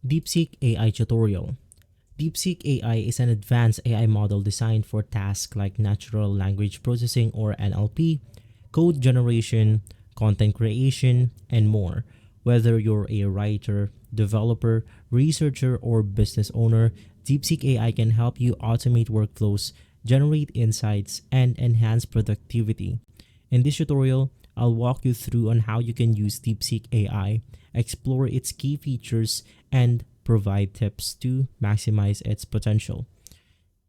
DeepSeek AI tutorial. DeepSeek AI is an advanced AI model designed for tasks like natural language processing or NLP, code generation, content creation, and more. Whether you're a writer, developer, researcher, or business owner, DeepSeek AI can help you automate workflows, generate insights, and enhance productivity. In this tutorial, I'll walk you through on how you can use DeepSeek AI, explore its key features, and provide tips to maximize its potential.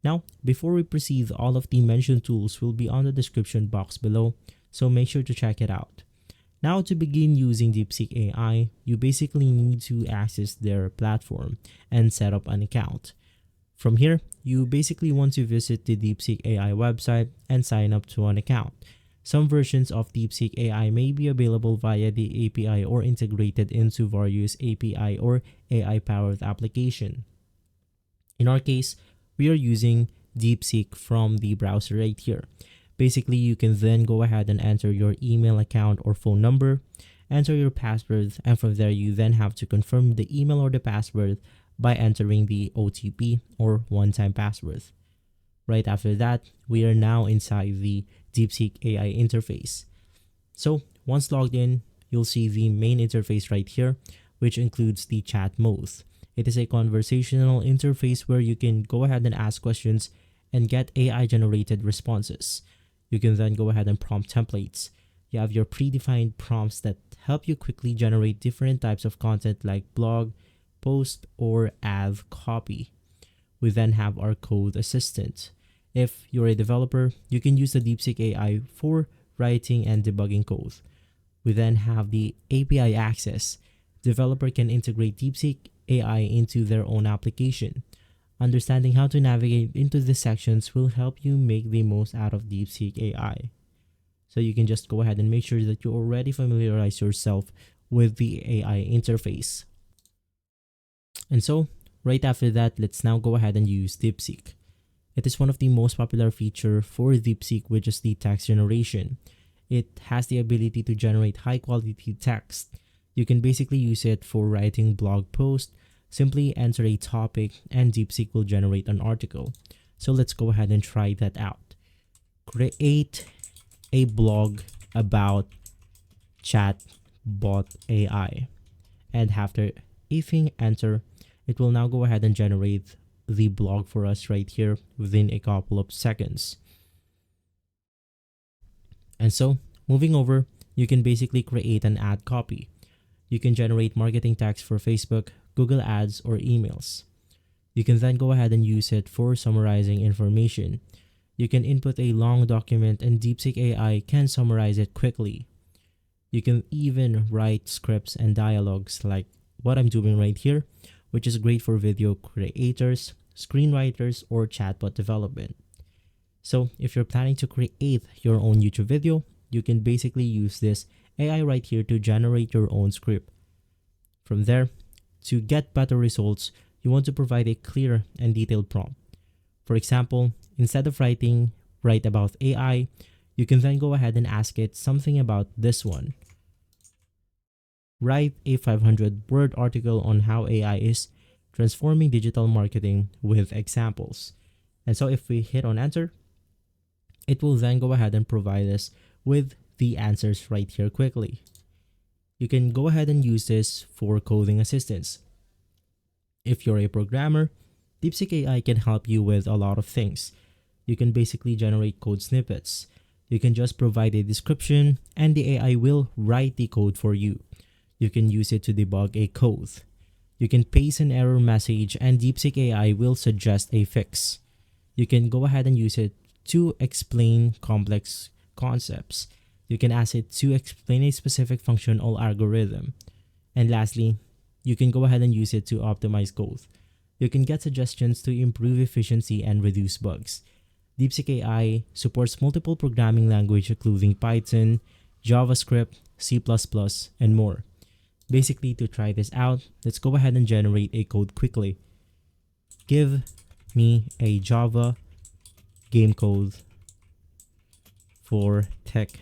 Now, before we proceed, all of the mentioned tools will be on the description box below, so make sure to check it out. Now, to begin using DeepSeek AI, you basically need to access their platform and set up an account. From here, you basically want to visit the DeepSeek AI website and sign up to an account. Some versions of DeepSeek AI may be available via the API or integrated into various API or AI-powered application. In our case, we are using DeepSeek from the browser right here. Basically, you can then go ahead and enter your email account or phone number, enter your password, and from there you then have to confirm the email or the password by entering the OTP or one-time password. Right after that, we are now inside the DeepSeek AI interface. So once logged in, you'll see the main interface right here, which includes the chat mode. It is a conversational interface where you can go ahead and ask questions and get AI generated responses. You can then go ahead and prompt templates. You have your predefined prompts that help you quickly generate different types of content like blog, post, or ad copy. We then have our code assistant. If you're a developer, you can use the DeepSeek AI for writing and debugging code. We then have the API access. Developer can integrate DeepSeek AI into their own application. Understanding how to navigate into the sections will help you make the most out of DeepSeek AI. So you can just go ahead and make sure that you already familiarize yourself with the AI interface. And so, right after that, let's now go ahead and use DeepSeek. It is one of the most popular features for DeepSeek, which is the text generation. It has the ability to generate high quality text. You can basically use it for writing blog posts. Simply enter a topic and DeepSeek will generate an article. So let's go ahead and try that out. Create a blog about chatbot AI. And after hitting enter, it will now go ahead and generate the blog for us right here within a couple of seconds. And so, moving over, you can basically create an ad copy. You can generate marketing text for Facebook, Google Ads, or emails. You can then go ahead and use it for summarizing information. You can input a long document and DeepSeek AI can summarize it quickly. You can even write scripts and dialogues like what I'm doing right here, which is great for video creators, screenwriters, or chatbot development. So if you're planning to create your own YouTube video, you can basically use this AI right here to generate your own script. From there, to get better results, you want to provide a clear and detailed prompt. For example, instead of write about AI, you can then go ahead and ask it something about this one. Write a 500-word article on how AI is transforming digital marketing with examples. And so if we hit on enter, it will then go ahead and provide us with the answers right here quickly. You can go ahead and use this for coding assistance. If you're a programmer, DeepSeek AI can help you with a lot of things. You can basically generate code snippets. You can just provide a description and the AI will write the code for you. You can use it to debug a code. You can paste an error message and DeepSeek AI will suggest a fix. You can go ahead and use it to explain complex concepts. You can ask it to explain a specific function or algorithm. And lastly, you can go ahead and use it to optimize code. You can get suggestions to improve efficiency and reduce bugs. DeepSeek AI supports multiple programming languages including Python, JavaScript, C++, and more. Basically, to try this out, let's go ahead and generate a code quickly. Give me a Java game code for tic-tac-toe.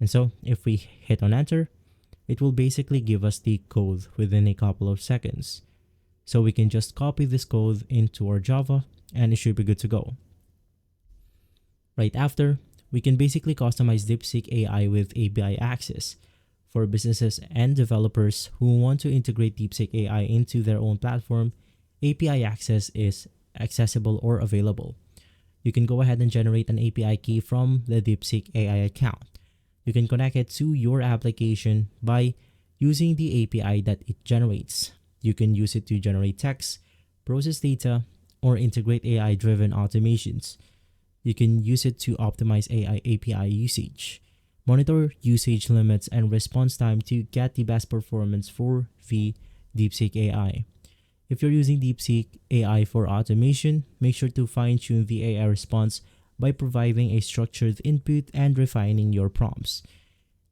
And so if we hit on enter, it will basically give us the code within a couple of seconds. So we can just copy this code into our Java and it should be good to go. Right after, we can basically customize DeepSeek AI with API access for businesses and developers who want to integrate DeepSeek AI into their own platform. API access is accessible or available. You can go ahead and generate an API key from the DeepSeek AI account. You can connect it to your application by using the API that it generates. You can use it to generate text, process data, or integrate AI-driven automations. You can use it to optimize AI API usage, monitor usage limits, and response time to get the best performance for the DeepSeek AI. If you're using DeepSeek AI for automation, make sure to fine-tune the AI response by providing a structured input and refining your prompts.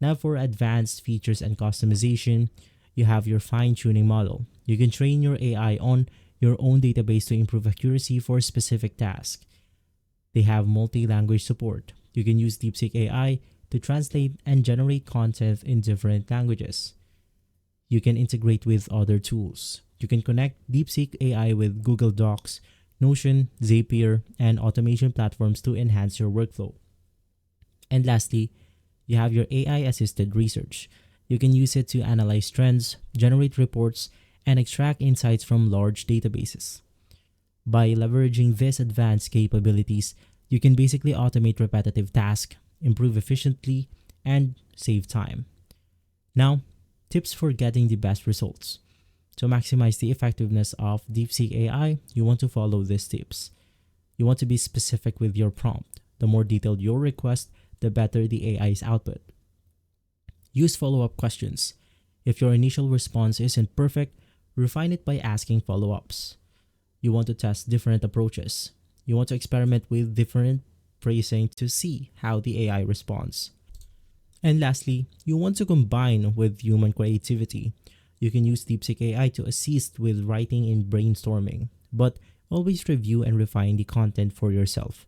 Now for advanced features and customization, you have your fine-tuning model. You can train your AI on your own database to improve accuracy for specific tasks. They have multi-language support. You can use DeepSeek AI to translate and generate content in different languages. You can integrate with other tools. You can connect DeepSeek AI with Google Docs, Notion, Zapier, and automation platforms to enhance your workflow. And lastly, you have your AI-assisted research. You can use it to analyze trends, generate reports, and extract insights from large databases. By leveraging these advanced capabilities, you can basically automate repetitive tasks, improve efficiently, and save time. Now, tips for getting the best results. To maximize the effectiveness of DeepSeek AI, you want to follow these tips. You want to be specific with your prompt. The more detailed your request, the better the AI's output. Use follow-up questions. If your initial response isn't perfect, refine it by asking follow-ups. You want to test different approaches. You want to experiment with different phrasing to see how the AI responds. And lastly, you want to combine with human creativity. You can use DeepSeek AI to assist with writing and brainstorming, but always review and refine the content for yourself.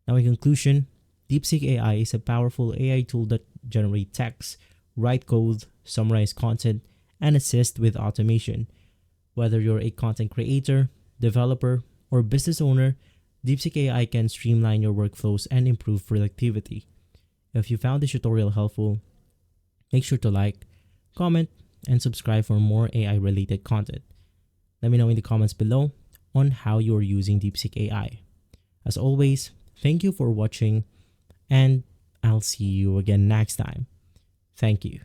Now, in conclusion, DeepSeek AI is a powerful AI tool that generates text, write code, summarize content, and assist with automation. Whether you're a content creator, developer, or business owner, DeepSeek AI can streamline your workflows and improve productivity. If you found this tutorial helpful, make sure to like, comment, and subscribe for more AI-related content. Let me know in the comments below on how you are using DeepSeek AI. As always, thank you for watching, and I'll see you again next time. Thank you.